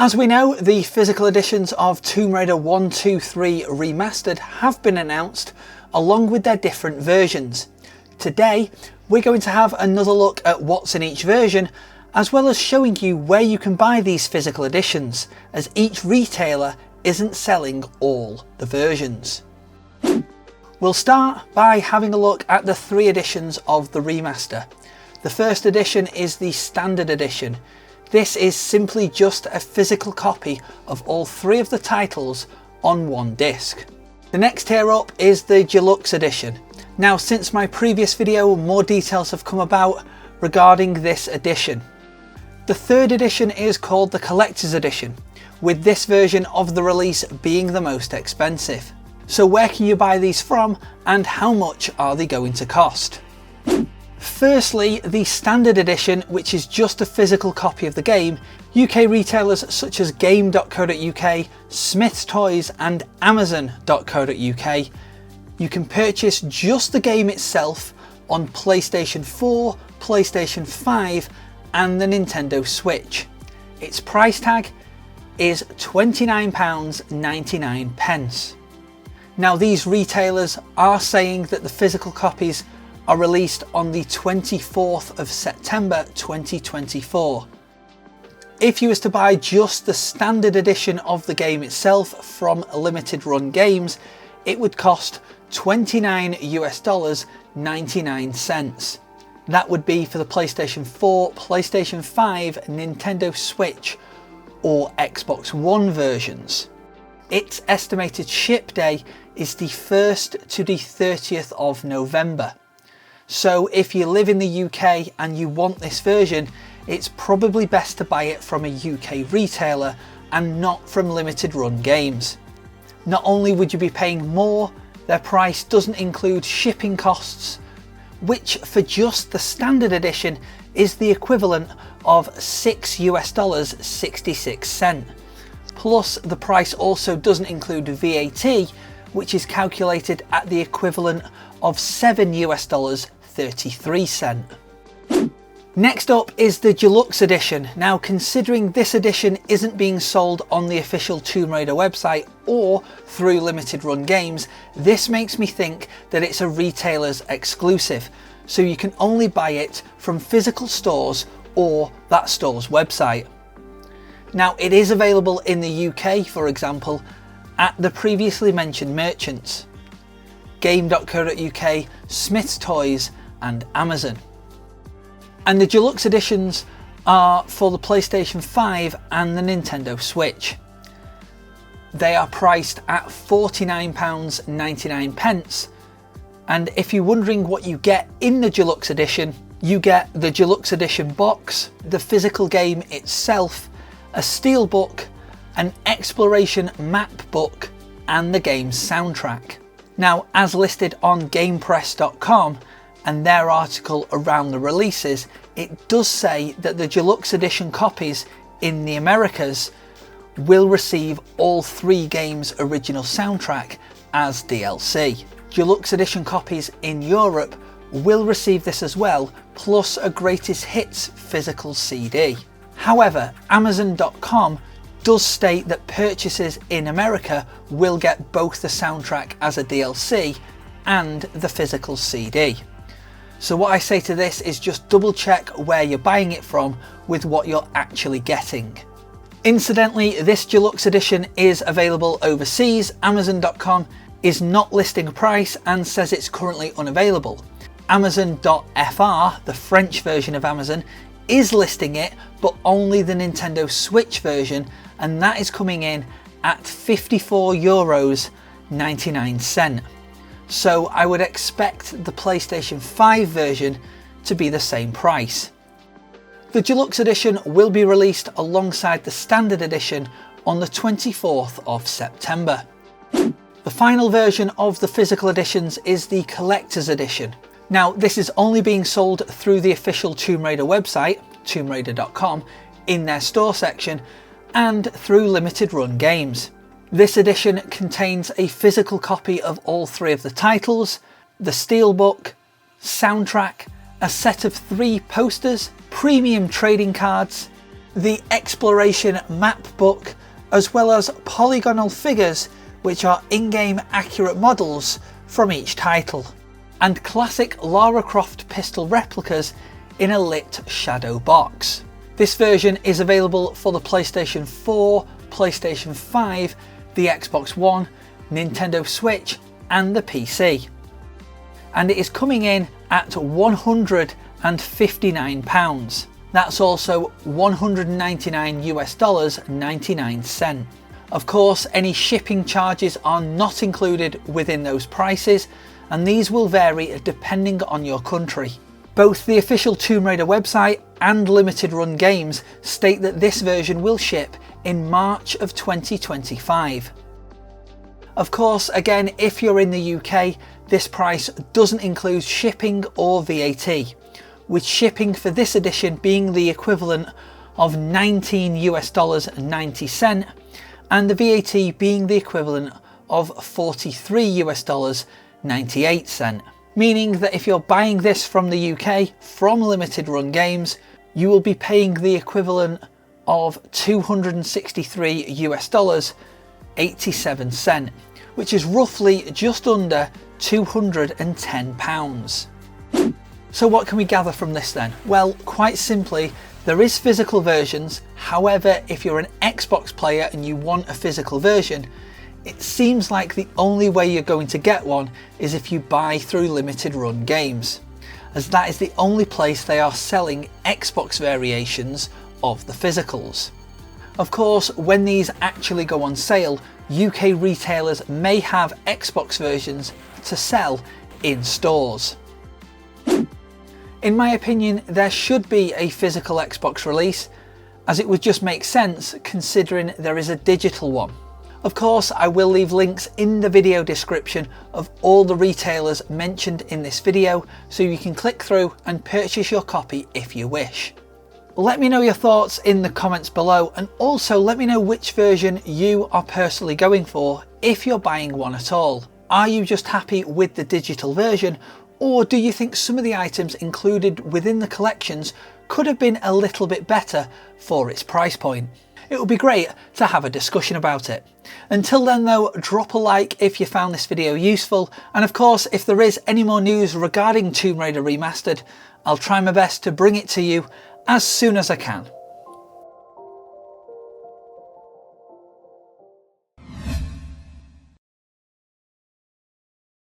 As we know, the physical editions of Tomb Raider 1, 2, 3 Remastered have been announced, along with their different versions. Today, we're going to have another look at what's in each version, as well as showing you where you can buy these physical editions, as each retailer isn't selling all the versions. We'll start by having a look at the 3 editions of the remaster. The first edition is the Standard Edition. This is simply just a physical copy of all 3 of the titles on one disc. The next tier up is the Deluxe Edition. Now, since my previous video, more details have come about regarding this edition. The 3rd edition is called the Collector's Edition, with this version of the release being the most expensive. So where can you buy these from, and how much are they going to cost? Firstly, the Standard Edition, which is just a physical copy of the game. UK retailers such as game.co.uk, Smith's Toys and amazon.co.uk. You can purchase just the game itself on PlayStation 4, PlayStation 5 and the Nintendo Switch. Its price tag is £29.99. Now, these retailers are saying that the physical copies are released on the 24th of September 2024. If you was to buy just the Standard Edition of the game itself from Limited Run Games, it would cost $29.99. That would be for the PlayStation 4, PlayStation 5, Nintendo Switch or Xbox One versions. Its estimated ship day is the 1st to the 30th of November. So if you live in the UK and you want this version, it's probably best to buy it from a UK retailer and not from Limited Run Games. Not only would you be paying more, their price doesn't include shipping costs, which for just the Standard Edition is the equivalent of $6.66. Plus, the price also doesn't include VAT, which is calculated at the equivalent of $7.33. Next up is the Deluxe Edition. Now, considering this edition isn't being sold on the official Tomb Raider website or through Limited Run Games, this makes me think that it's a retailer's exclusive, so you can only buy it from physical stores or that store's website. Now, it is available in the UK, for example, at the previously mentioned merchants: game.co.uk, Smith's Toys and Amazon. And the Deluxe Editions are for the PlayStation 5 and the Nintendo Switch. They are priced at £49.99, and if you're wondering what you get in the Deluxe Edition, you get the Deluxe Edition box, the physical game itself, a steelbook, an exploration map book and the game's soundtrack. Now, as listed on GamePress.com and their article around the releases, it does say that the Deluxe Edition copies in the Americas will receive all 3 games' original soundtrack as DLC. Deluxe Edition copies in Europe will receive this as well, plus a Greatest Hits physical CD. However, Amazon.com does state that purchases in America will get both the soundtrack as a DLC and the physical CD. So what I say to this is just double check where you're buying it from with what you're actually getting. Incidentally, this Deluxe Edition is available overseas. Amazon.com is not listing a price and says it's currently unavailable. Amazon.fr, the French version of Amazon, is listing it, but only the Nintendo Switch version, and that is coming in at €54.99. So I would expect the PlayStation 5 version to be the same price. The Deluxe Edition will be released alongside the Standard Edition on the 24th of September. The final version of the physical editions is the Collector's Edition. Now, this is only being sold through the official Tomb Raider website, tombRaider.com, in their store section, and through Limited Run Games. This edition contains a physical copy of all 3 of the titles, the steelbook, soundtrack, a set of 3 posters, premium trading cards, the exploration map book, as well as polygonal figures which are in-game accurate models from each title, and classic Lara Croft pistol replicas in a lit shadow box. This version is available for the PlayStation 4, PlayStation 5, the Xbox One, Nintendo Switch and the PC. And it is coming in at £159. That's also $199 US 99 cents. Of course, any shipping charges are not included within those prices, and these will vary depending on your country. Both the official Tomb Raider website and Limited Run Games state that this version will ship in March of 2025. Of course, again, if you're in the UK, this price doesn't include shipping or VAT, with shipping for this edition being the equivalent of $19 US 90 cents and the VAT being the equivalent of $43 US 98 cents. Meaning that if you're buying this from the UK from Limited Run Games, you will be paying the equivalent of $263 US 87 cents, which is roughly just under £210. So what can we gather from this then? Well, quite simply, there is physical versions. However, if you're an Xbox player and you want a physical version, it seems like the only way you're going to get one is if you buy through Limited Run Games, as that is the only place they are selling Xbox variations of the physicals. Of course, when these actually go on sale, UK retailers may have Xbox versions to sell in stores. In my opinion, there should be a physical Xbox release, as it would just make sense considering there is a digital one. Of course, I will leave links in the video description of all the retailers mentioned in this video, so you can click through and purchase your copy if you wish. Let me know your thoughts in the comments below, and also let me know which version you are personally going for if you're buying one at all. Are you just happy with the digital version, or do you think some of the items included within the collections could have been a little bit better for its price point? It would be great to have a discussion about it. Until then though, drop a like if you found this video useful, and of course if there is any more news regarding Tomb Raider Remastered, I'll try my best to bring it to you as soon as I can.